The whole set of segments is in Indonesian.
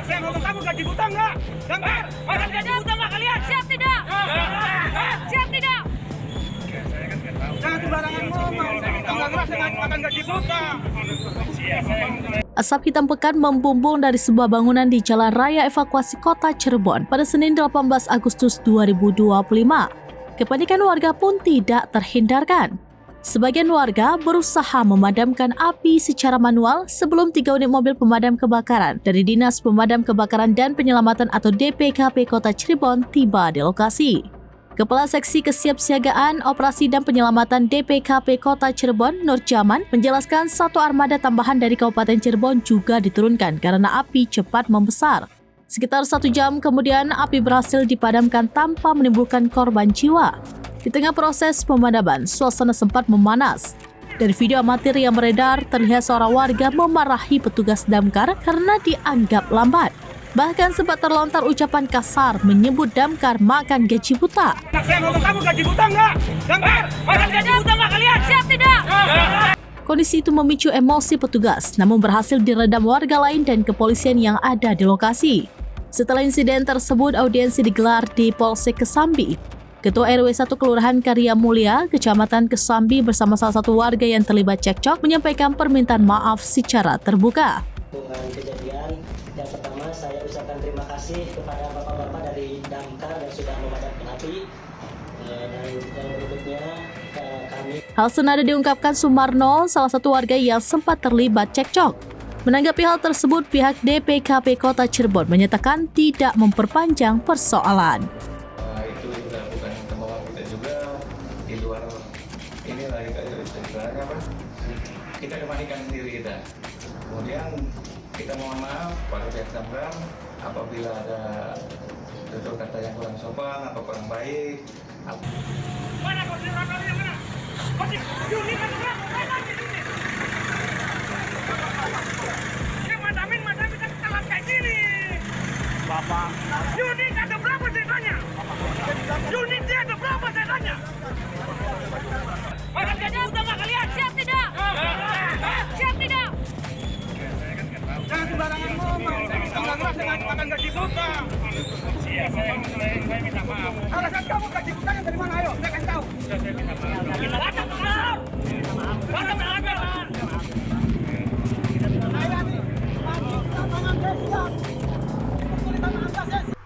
Saya ngomong kamu gaji buta nggak? Dengar? Orang gaji buta nggak kalian? Siap tidak? Siap tidak? Jangan sembarangan ngomong. Kalau nggak saya akan gaji buta. Asap hitam pekat membumbung dari sebuah bangunan di Jalan Raya Evakuasi Kota Cirebon pada Senin 18 Agustus 2025. Kepanikan warga pun tidak terhindarkan. Sebagian warga berusaha memadamkan api secara manual sebelum 3 unit mobil pemadam kebakaran dari Dinas Pemadam Kebakaran dan Penyelamatan atau DPKP Kota Cirebon tiba di lokasi. Kepala Seksi Kesiapsiagaan Operasi dan Penyelamatan DPKP Kota Cirebon, Nur Jaman, menjelaskan satu armada tambahan dari Kabupaten Cirebon juga diturunkan karena api cepat membesar. Sekitar 1 jam kemudian, api berhasil dipadamkan tanpa menimbulkan korban jiwa. Di tengah proses pemadaman, suasana sempat memanas. Dari video amatir yang beredar, terlihat seorang warga memarahi petugas damkar karena dianggap lambat. Bahkan sempat terlontar ucapan kasar menyebut damkar makan gaji buta. Saya ngomong kamu gaji buta nggak? Dengar? Orang gaji buta nggak kalian? Siap tidak? Kondisi itu memicu emosi petugas, namun berhasil diredam warga lain dan kepolisian yang ada di lokasi. Setelah insiden tersebut, audiensi digelar di Polsek Kesambi. Ketua RW 1 Kelurahan Karya Mulia, Kecamatan Kesambi bersama salah satu warga yang terlibat cekcok menyampaikan permintaan maaf secara terbuka. Dengan kejadian yang pertama, saya ucapkan terima kasih kepada bapak-bapak dari damkar yang sudah memadamkan api. Dan yang berikutnya kami. Hal senada diungkapkan Sumarno, salah satu warga yang sempat terlibat cekcok. Menanggapi hal tersebut, pihak DPKP Kota Cirebon menyatakan tidak memperpanjang persoalan. Itu juga bukan kemauan kita juga, di luar inilah istilahnya apa? Kita kemanikan diri kita. Kemudian kita mohon maaf pada pihak damkar apabila ada tutur kata yang kurang sopan atau kurang baik. Mana koordinatornya mana? Unit kan berapa? Unit. Ya madamin kan telat kayak gini. Bapak. Unit ada berapa ceritanya? Unitnya ada berapa ceritanya? Orang gaji buta nggak kalian? Siap tidak? Siap tidak? Jangan sembarangan ngomong. Kalau nggak saya akan gaji buta. Saya minta maaf. Alasan kamu gaji buta yang dari mana? Ayo, saya kasih tahu. Saya minta maaf.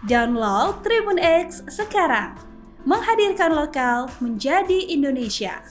Download Tribun X sekarang. Menghadirkan lokal menjadi Indonesia.